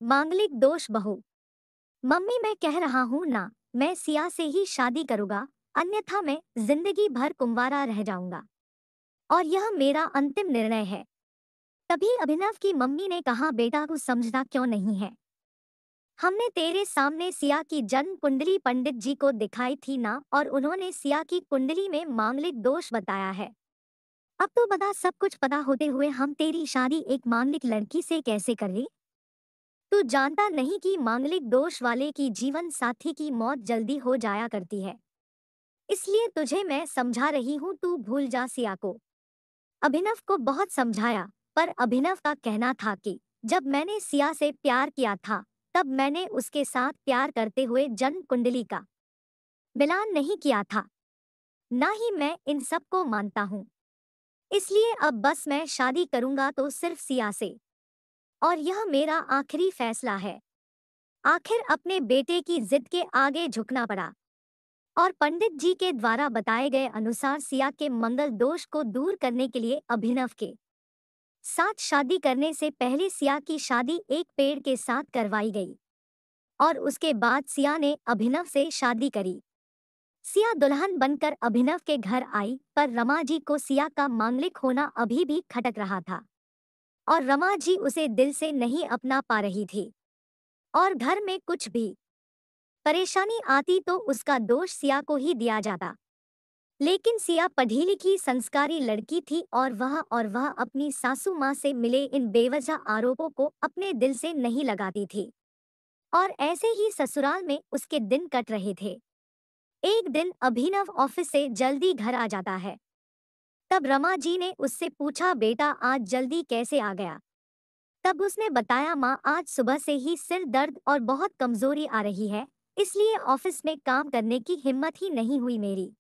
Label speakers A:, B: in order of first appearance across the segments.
A: मांगलिक दोष बहू। मम्मी मैं कह रहा हूँ ना, मैं सिया से ही शादी करूंगा, अन्यथा मैं जिंदगी भर कुंवारा रह जाऊंगा और यह मेरा अंतिम निर्णय है। तभी अभिनव की मम्मी ने कहा, बेटा तू समझदा क्यों नहीं है? हमने तेरे सामने सिया की जन्म कुंडली पंडित जी को दिखाई थी ना, और उन्होंने सिया की कुंडली में मांगलिक दोष बताया है। अब तो बता, सब कुछ पता होते हुए हम तेरी शादी एक मांगलिक लड़की से कैसे करें? तू जानता नहीं कि मांगलिक दोष वाले की जीवन साथी की मौत जल्दी हो जाया करती है। इसलिए तुझे मैं समझा रही हूँ, तू भूल जा सिया को। अभिनव को बहुत समझाया, पर अभिनव का कहना था कि जब मैंने सिया से प्यार किया था, तब मैंने उसके साथ प्यार करते हुए जन्म कुंडली का मिलान नहीं किया था। ना ही मैं इन सब को मानता हूँ। इसलिए अब बस मैं शादी करूंगा तो सिर्फ सिया से, और यह मेरा आखिरी फैसला है। आखिर अपने बेटे की जिद के आगे झुकना पड़ा, और पंडित जी के द्वारा बताए गए अनुसार सिया के मंगल दोष को दूर करने के लिए अभिनव के साथ शादी करने से पहले सिया की शादी एक पेड़ के साथ करवाई गई, और उसके बाद सिया ने अभिनव से शादी करी। सिया दुल्हन बनकर अभिनव के घर आई, पर रमा जी को सिया का मांगलिक होना अभी भी खटक रहा था, और रमा जी उसे दिल से नहीं अपना पा रही थी। और घर में कुछ भी परेशानी आती तो उसका दोष सिया को ही दिया जाता। लेकिन सिया पढ़ी लिखी संस्कारी लड़की थी, और वह अपनी सासू माँ से मिले इन बेवजह आरोपों को अपने दिल से नहीं लगाती थी। और ऐसे ही ससुराल में उसके दिन कट रहे थे। एक दिन अभिनव ऑफिस से जल्दी घर आ जाता है। तब रमा जी ने उससे पूछा, बेटा आज जल्दी कैसे आ गया? तब उसने बताया, माँ आज सुबह से ही सिर दर्द और बहुत कमजोरी आ रही है, इसलिए ऑफिस में काम करने की हिम्मत ही नहीं हुई मेरी।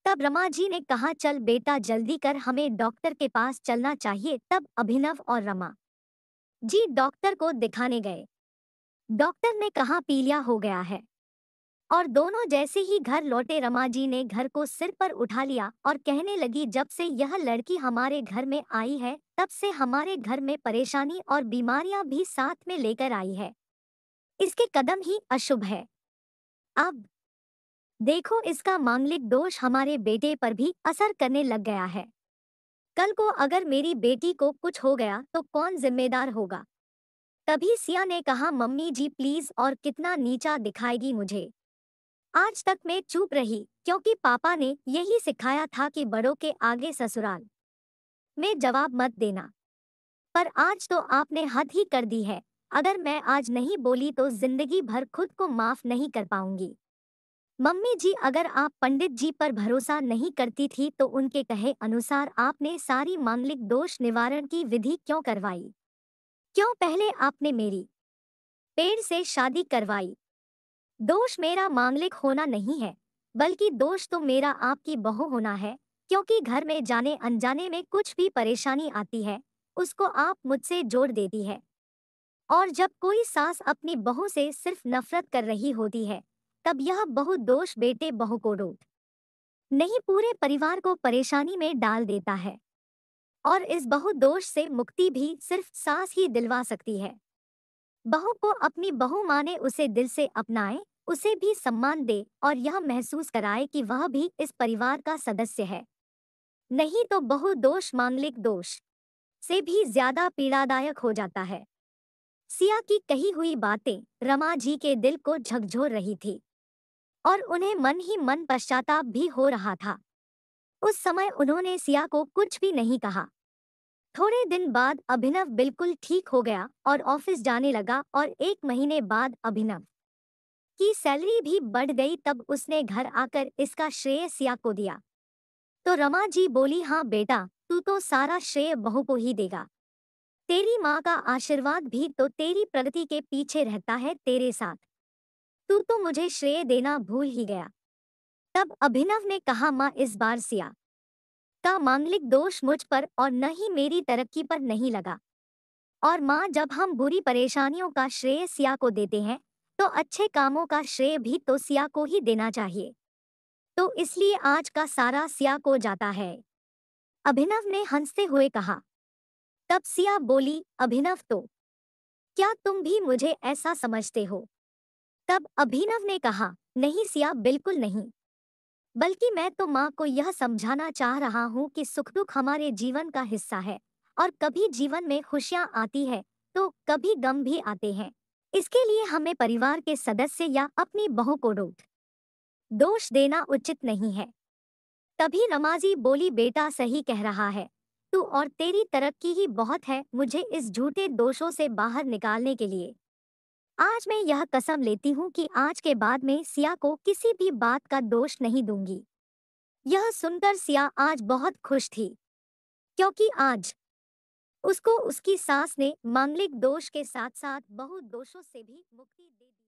A: तब रमा जी ने कहा, चल बेटा जल्दी कर, हमें डॉक्टर के पास चलना चाहिए। तब अभिनव और रमा जी डॉक्टर को दिखाने गए। डॉक्टर ने कहा पीलिया हो गया है, और दोनों जैसे ही घर लौटे रमा जी ने घर को सिर पर उठा लिया और कहने लगी, जब से यह लड़की हमारे घर में आई है, तब से हमारे घर में परेशानी और बीमारियां भी साथ में लेकर आई है। इसके कदम ही अशुभ है। अब देखो, इसका मांगलिक दोष हमारे बेटे पर भी असर करने लग गया है। कल को अगर मेरी बेटी को कुछ हो गया तो कौन जिम्मेदार होगा? तभी सिया ने कहा, मम्मी जी प्लीज, और कितना नीचा दिखाएगी मुझे। आज तक मैं चुप रही, क्योंकि पापा ने यही सिखाया था कि बड़ों के आगे ससुराल में जवाब मत देना। पर आज तो आपने हद ही कर दी है। अगर मैं आज नहीं बोली तो जिंदगी भर खुद को माफ नहीं कर पाऊंगी। मम्मी जी, अगर आप पंडित जी पर भरोसा नहीं करती थी तो उनके कहे अनुसार आपने सारी मांगलिक दोष निवारण की विधि क्यों करवाई? क्यों पहले आपने मेरी पेड़ से शादी करवाई? दोष मेरा मांगलिक होना नहीं है, बल्कि दोष तो मेरा आपकी बहू होना है, क्योंकि घर में जाने अनजाने में कुछ भी परेशानी आती है, उसको आप मुझसे जोड़ देती है। और जब कोई सास अपनी बहू से सिर्फ नफरत कर रही होती है, तब यह बहु दोष बेटे बहू को रोक नहीं, पूरे परिवार को परेशानी में डाल देता है। और इस बहु दोष से मुक्ति भी सिर्फ सास ही दिलवा सकती है। बहू को अपनी बहू माने, उसे दिल से अपनाए, उसे भी सम्मान दे, और यह महसूस कराए कि वह भी इस परिवार का सदस्य है। नहीं तो बहु दोष मांगलिक दोष से भी ज्यादा पीड़ादायक हो जाता है। सिया की कही हुई बातें रमा जी के दिल को झकझोर रही थी, और उन्हें मन ही मन पश्चाताप भी हो रहा था। उस समय उन्होंने सिया को कुछ भी नहीं कहा। थोड़े दिन बाद अभिनव बिल्कुल ठीक हो गया और ऑफिस जाने लगा, और एक महीने बाद अभिनव की सैलरी भी बढ़ गई। तब उसने घर आकर इसका श्रेय सिया को दिया। तो रमा जी बोली, हाँ बेटा, तू तो सारा श्रेय बहू को ही देगा। तेरी माँ का आशीर्वाद भी तो तेरी प्रगति के पीछे रहता है तेरे साथ। तू तो मुझे श्रेय देना भूल ही गया। तब अभिनव ने कहा, माँ इस बार सिया का मांगलिक दोष मुझ पर और न ही मेरी तरक्की पर नहीं लगा। और माँ, जब हम बुरी परेशानियों का श्रेय सिया को देते हैं, तो अच्छे कामों का श्रेय भी तो सिया को ही देना चाहिए। तो इसलिए आज का सारा सिया को जाता है। अभिनव ने हंसते हुए कहा। तब सिया बोली, अभिनव तो क्या तुम भी मुझे ऐसा समझते हो? तब अभिनव ने कहा, नहीं सिया, बिल्कुल नहीं। बल्कि मैं तो माँ को यह समझाना चाह रहा हूँ कि सुख दुख हमारे जीवन का हिस्सा है, और कभी जीवन में खुशियाँ आती है तो कभी गम भी आते हैं। इसके लिए हमें परिवार के सदस्य या अपनी बहू को दोष देना उचित नहीं है। तभी नमाजी बोली, बेटा सही कह रहा है तू, और तेरी तरक्की ही बहुत है मुझे इस झूठे दोषों से बाहर निकालने के लिए। आज मैं यह कसम लेती हूँ कि आज के बाद में सिया को किसी भी बात का दोष नहीं दूंगी। यह सुनकर सिया आज बहुत खुश थी, क्योंकि आज उसको उसकी सास ने मांगलिक दोष के साथ साथ बहुत दोषों से भी मुक्ति दे दी।